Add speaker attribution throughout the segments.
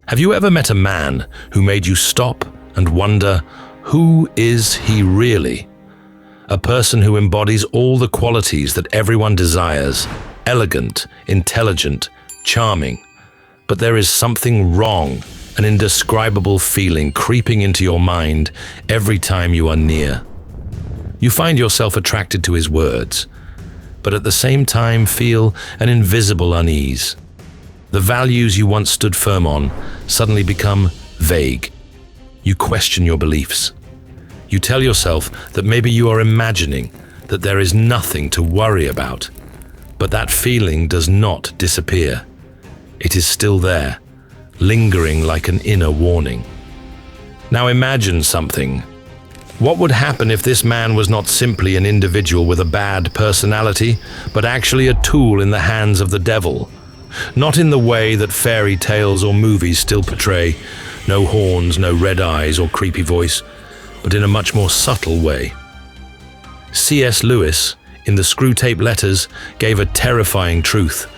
Speaker 1: Have you ever met a man who made you stop and wonder, who is he really? A person who embodies all the qualities that everyone desires, elegant, intelligent, charming. But there is something wrong, an indescribable feeling creeping into your mind every time you are near. You find yourself attracted to his words, but at the same time feel an invisible unease. The values you once stood firm on suddenly become vague. You question your beliefs. You tell yourself that maybe you are imagining, that there is nothing to worry about. But that feeling does not disappear. It is still there, lingering like an inner warning. Now imagine something. What would happen if this man was not simply an individual with a bad personality, but actually a tool in the hands of the devil? Not in the way that fairy tales or movies still portray, no horns, no red eyes or creepy voice, but in a much more subtle way. C.S. Lewis, in the Screwtape Letters, gave a terrifying truth.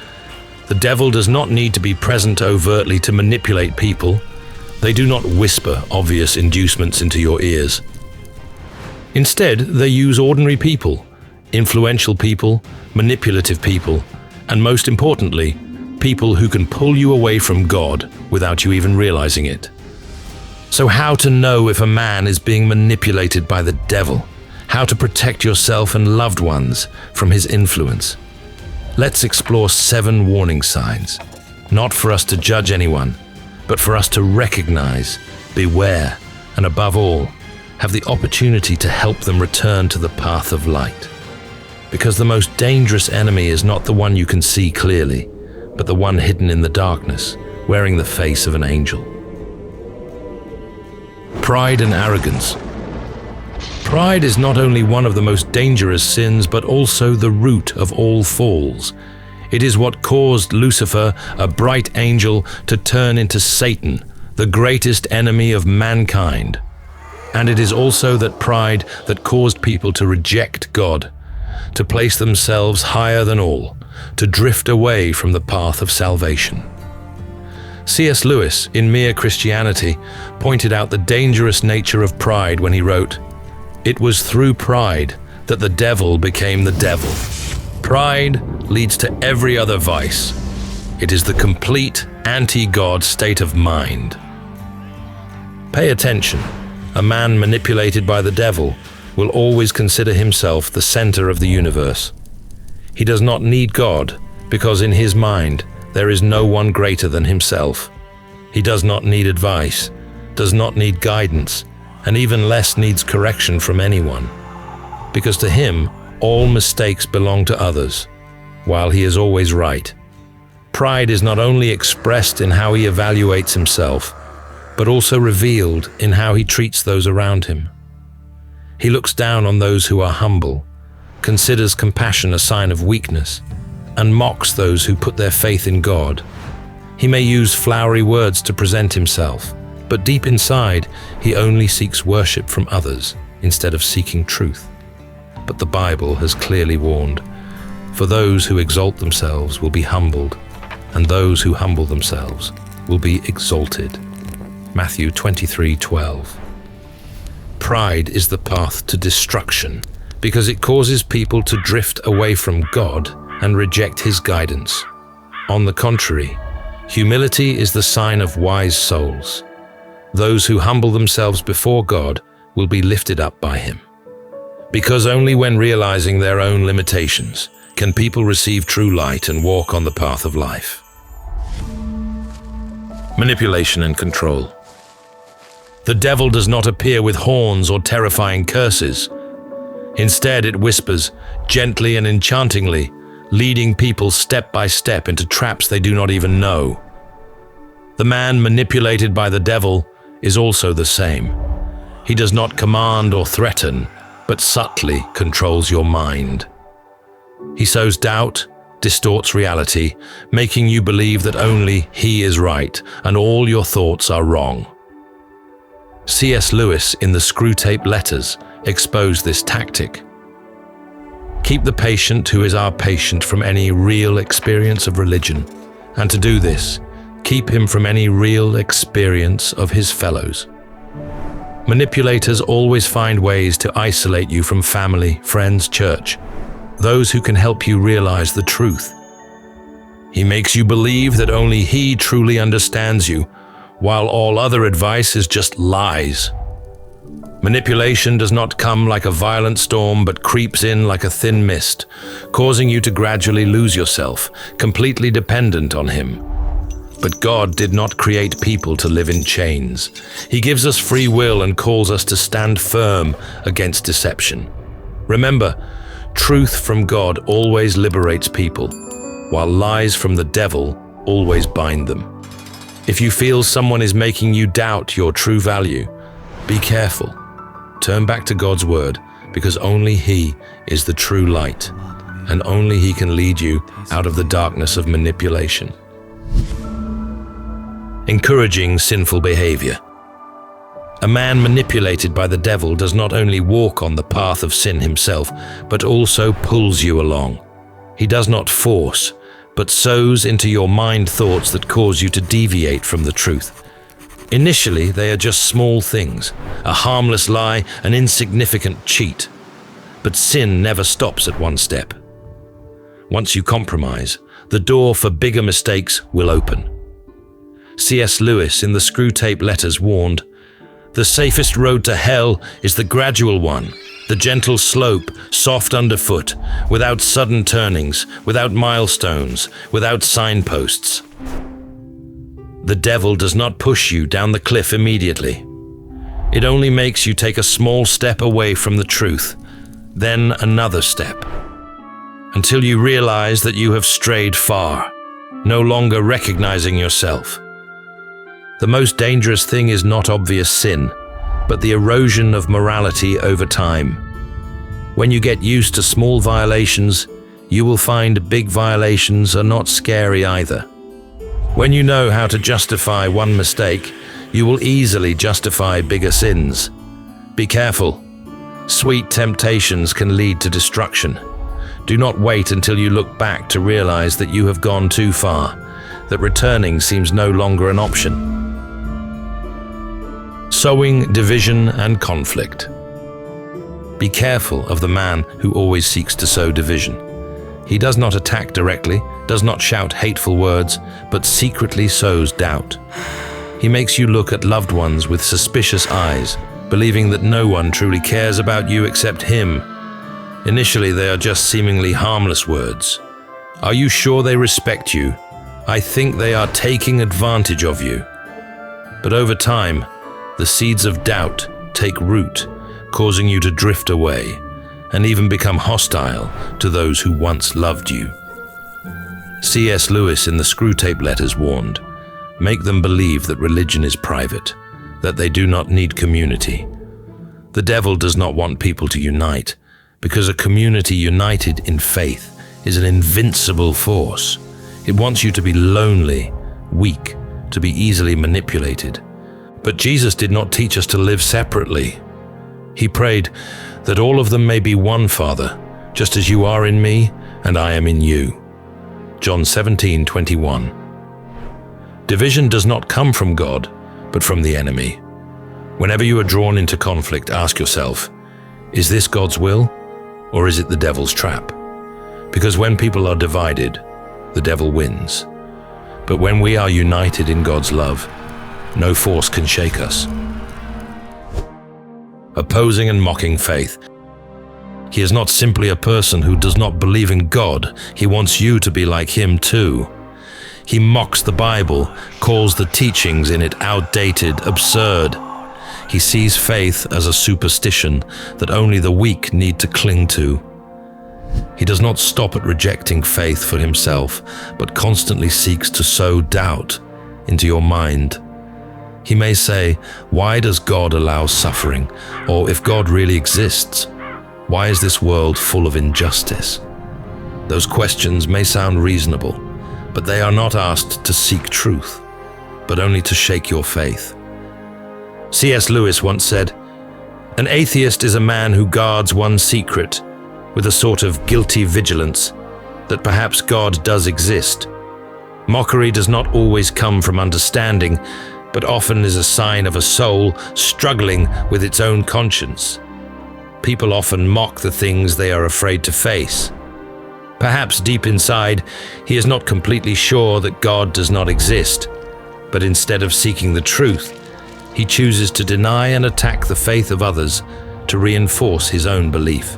Speaker 1: The devil does not need to be present overtly to manipulate people. They do not whisper obvious inducements into your ears. Instead, they use ordinary people, influential people, manipulative people, and most importantly, people who can pull you away from God without you even realizing it. So how to know if a man is being manipulated by the devil? How to protect yourself and loved ones from his influence? Let's explore 7 warning signs, not for us to judge anyone, but for us to recognize, beware, and above all, have the opportunity to help them return to the path of light. Because the most dangerous enemy is not the one you can see clearly, but the one hidden in the darkness, wearing the face of an angel. Pride and arrogance. Pride is not only one of the most dangerous sins, but also the root of all falls. It is what caused Lucifer, a bright angel, to turn into Satan, the greatest enemy of mankind. And it is also that pride that caused people to reject God, to place themselves higher than all, to drift away from the path of salvation. C.S. Lewis, in Mere Christianity, pointed out the dangerous nature of pride when he wrote, "It was through pride that the devil became the devil. Pride leads to every other vice. It is the complete anti-God state of mind." Pay attention. A man manipulated by the devil will always consider himself the center of the universe. He does not need God, because in his mind there is no one greater than himself. He does not need advice, does not need guidance, and even less needs correction from anyone. Because to him, all mistakes belong to others, while he is always right. Pride is not only expressed in how he evaluates himself, but also revealed in how he treats those around him. He looks down on those who are humble, considers compassion a sign of weakness, and mocks those who put their faith in God. He may use flowery words to present himself, but deep inside, he only seeks worship from others instead of seeking truth. But the Bible has clearly warned, for those who exalt themselves will be humbled, and those who humble themselves will be exalted. Matthew 23:12. Pride is the path to destruction because it causes people to drift away from God and reject his guidance. On the contrary, humility is the sign of wise souls. Those who humble themselves before God will be lifted up by him. Because only when realizing their own limitations can people receive true light and walk on the path of life. Manipulation and control. The devil does not appear with horns or terrifying curses. Instead, it whispers, gently and enchantingly, leading people step by step into traps they do not even know. The man manipulated by the devil is also the same. He does not command or threaten, but subtly controls your mind. He sows doubt, distorts reality, making you believe that only he is right and all your thoughts are wrong. C.S. Lewis in the Screwtape Letters exposed this tactic. Keep the patient who is our patient from any real experience of religion, and to do this, Keep him from any real experience of his fellows. Manipulators always find ways to isolate you from family, friends, church, those who can help you realize the truth. He makes you believe that only he truly understands you, while all other advice is just lies. Manipulation does not come like a violent storm, but creeps in like a thin mist, causing you to gradually lose yourself, completely dependent on him. But God did not create people to live in chains. He gives us free will and calls us to stand firm against deception. Remember, truth from God always liberates people, while lies from the devil always bind them. If you feel someone is making you doubt your true value, be careful. Turn back to God's word, because only He is the true light, and only He can lead you out of the darkness of manipulation. Encouraging sinful behavior. A man manipulated by the devil does not only walk on the path of sin himself, but also pulls you along. He does not force, but sows into your mind thoughts that cause you to deviate from the truth. Initially, they are just small things, a harmless lie, an insignificant cheat. But sin never stops at one step. Once you compromise, the door for bigger mistakes will open. C.S. Lewis in the Screwtape Letters warned, "The safest road to hell is the gradual one, the gentle slope, soft underfoot, without sudden turnings, without milestones, without signposts." The devil does not push you down the cliff immediately. It only makes you take a small step away from the truth, then another step, until you realize that you have strayed far, no longer recognizing yourself. The most dangerous thing is not obvious sin, but the erosion of morality over time. When you get used to small violations, you will find big violations are not scary either. When you know how to justify one mistake, you will easily justify bigger sins. Be careful. Sweet temptations can lead to destruction. Do not wait until you look back to realize that you have gone too far, that returning seems no longer an option. Sowing division and conflict. Be careful of the man who always seeks to sow division. He does not attack directly, does not shout hateful words, but secretly sows doubt. He makes you look at loved ones with suspicious eyes, believing that no one truly cares about you except him. Initially, they are just seemingly harmless words. Are you sure they respect you? I think they are taking advantage of you. But over time, the seeds of doubt take root, causing you to drift away and even become hostile to those who once loved you. C.S. Lewis in the Screwtape Letters warned, "Make them believe that religion is private, that they do not need community." The devil does not want people to unite, because a community united in faith is an invincible force. It wants you to be lonely, weak, to be easily manipulated. But Jesus did not teach us to live separately. He prayed that all of them may be one, Father, just as you are in me and I am in you. John 17:21. Division does not come from God, but from the enemy. Whenever you are drawn into conflict, ask yourself, is this God's will, or is it the devil's trap? Because when people are divided, the devil wins. But when we are united in God's love, no force can shake us. Opposing and mocking faith. He is not simply a person who does not believe in God. He wants you to be like him too. He mocks the Bible, calls the teachings in it outdated, absurd. He sees faith as a superstition that only the weak need to cling to. He does not stop at rejecting faith for himself, but constantly seeks to sow doubt into your mind. He may say, why does God allow suffering? Or if God really exists, why is this world full of injustice? Those questions may sound reasonable, but they are not asked to seek truth, but only to shake your faith. C.S. Lewis once said, "An atheist is a man who guards one secret with a sort of guilty vigilance that perhaps God does exist. Mockery does not always come from understanding, but often is a sign of a soul struggling with its own conscience. People often mock the things they are afraid to face. Perhaps deep inside, he is not completely sure that God does not exist, but instead of seeking the truth, he chooses to deny and attack the faith of others to reinforce his own belief.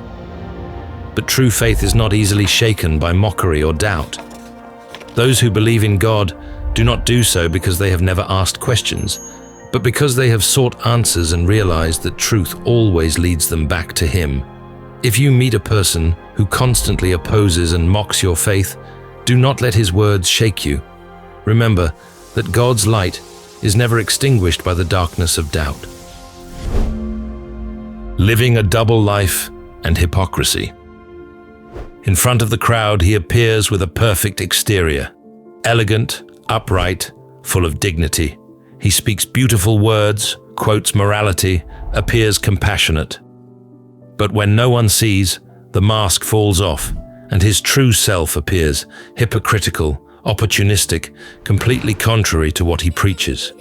Speaker 1: But true faith is not easily shaken by mockery or doubt. Those who believe in God do not do so because they have never asked questions, but because they have sought answers and realized that truth always leads them back to Him. If you meet a person who constantly opposes and mocks your faith, do not let his words shake you. Remember that God's light is never extinguished by the darkness of doubt. Living a double life and hypocrisy. In front of the crowd, he appears with a perfect exterior, elegant, upright, full of dignity. He speaks beautiful words, quotes morality, appears compassionate. But when no one sees, the mask falls off, and his true self appears, hypocritical, opportunistic, completely contrary to what he preaches.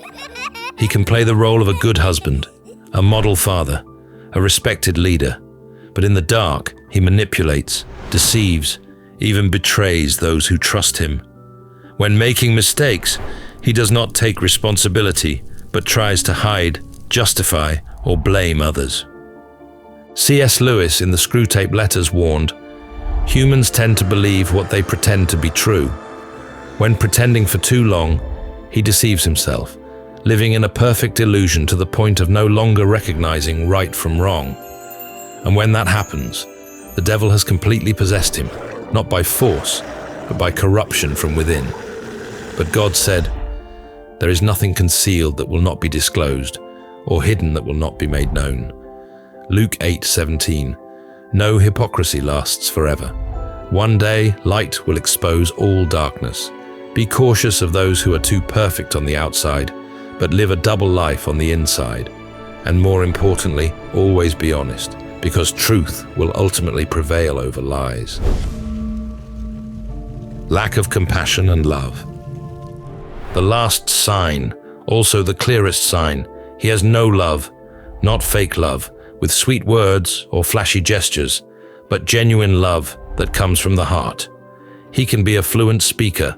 Speaker 1: He can play the role of a good husband, a model father, a respected leader, but in the dark, he manipulates, deceives, even betrays those who trust him. When making mistakes, he does not take responsibility, but tries to hide, justify, or blame others. C.S. Lewis in the Screwtape Letters warned, "Humans tend to believe what they pretend to be true. When pretending for too long, he deceives himself, living in a perfect illusion to the point of no longer recognizing right from wrong. And when that happens, the devil has completely possessed him, not by force, but by corruption from within. But God said, 'There is nothing concealed that will not be disclosed, or hidden that will not be made known.' Luke 8:17. No hypocrisy lasts forever. One day, light will expose all darkness. Be cautious of those who are too perfect on the outside, but live a double life on the inside. And more importantly, always be honest, because truth will ultimately prevail over lies." Lack of compassion and love. The last sign, also the clearest sign, he has no love, not fake love, with sweet words or flashy gestures, but genuine love that comes from the heart. He can be a fluent speaker,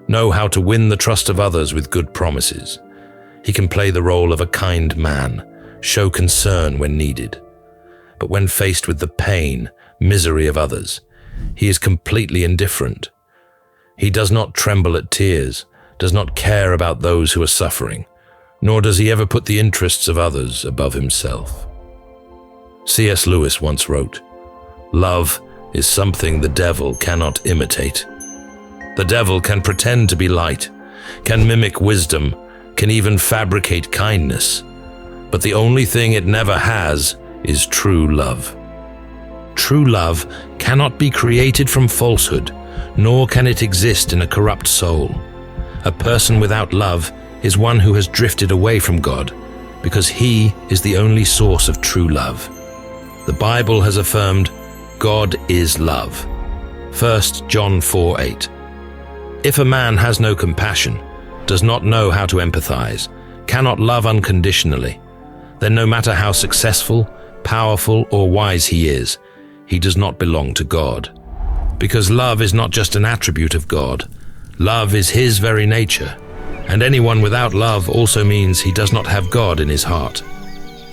Speaker 1: know how to win the trust of others with good promises. He can play the role of a kind man, show concern when needed. But when faced with the pain, misery of others, he is completely indifferent. He does not tremble at tears, does not care about those who are suffering, nor does he ever put the interests of others above himself. C.S. Lewis once wrote, "Love is something the devil cannot imitate. The devil can pretend to be light, can mimic wisdom, can even fabricate kindness, but the only thing it never has is true love. True love cannot be created from falsehood, nor can it exist in a corrupt soul. A person without love is one who has drifted away from God, because He is the only source of true love. The Bible has affirmed, God is love. 1 John 4:8. If a man has no compassion, does not know how to empathize, cannot love unconditionally, then no matter how successful, powerful, or wise he is, he does not belong to God. Because love is not just an attribute of God, love is His very nature, and anyone without love also means he does not have God in his heart.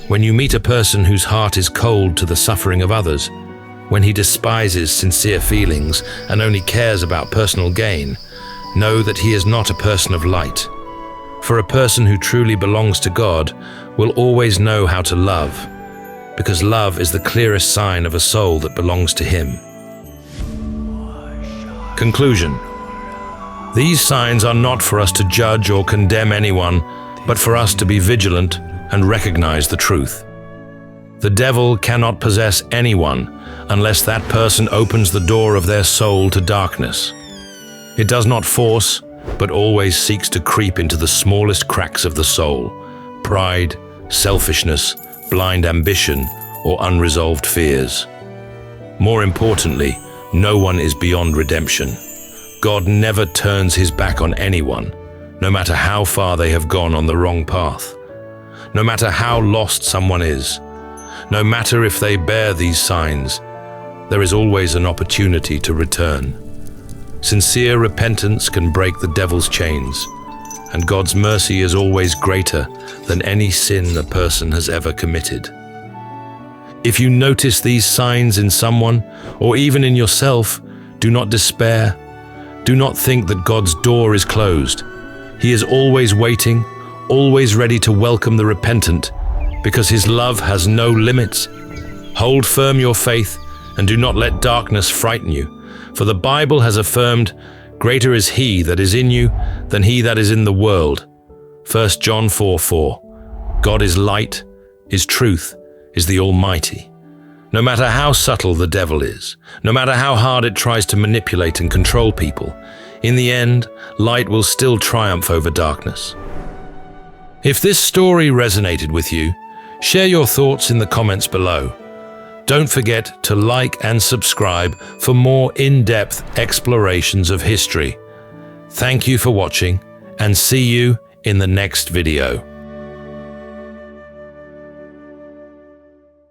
Speaker 1: When you meet a person whose heart is cold to the suffering of others, when he despises sincere feelings and only cares about personal gain, know that he is not a person of light. For a person who truly belongs to God will always know how to love, because love is the clearest sign of a soul that belongs to Him. Conclusion. These signs are not for us to judge or condemn anyone, but for us to be vigilant and recognize the truth. The devil cannot possess anyone unless that person opens the door of their soul to darkness. It does not force, but always seeks to creep into the smallest cracks of the soul: pride, selfishness, blind ambition, or unresolved fears. More importantly, no one is beyond redemption. God never turns his back on anyone, no matter how far they have gone on the wrong path. No matter how lost someone is, no matter if they bear these signs, there is always an opportunity to return. Sincere repentance can break the devil's chains, and God's mercy is always greater than any sin a person has ever committed. If you notice these signs in someone, or even in yourself, do not despair. Do not think that God's door is closed. He is always waiting, always ready to welcome the repentant, because his love has no limits. Hold firm your faith and do not let darkness frighten you, for the Bible has affirmed, "Greater is he that is in you than he that is in the world." 1 John 4:4. God is light, is truth, is the Almighty. No matter how subtle the devil is, no matter how hard it tries to manipulate and control people, in the end, light will still triumph over darkness. If this story resonated with you, share your thoughts in the comments below. Don't forget to like and subscribe for more in-depth explorations of history. Thank you for watching, and see you in the next video.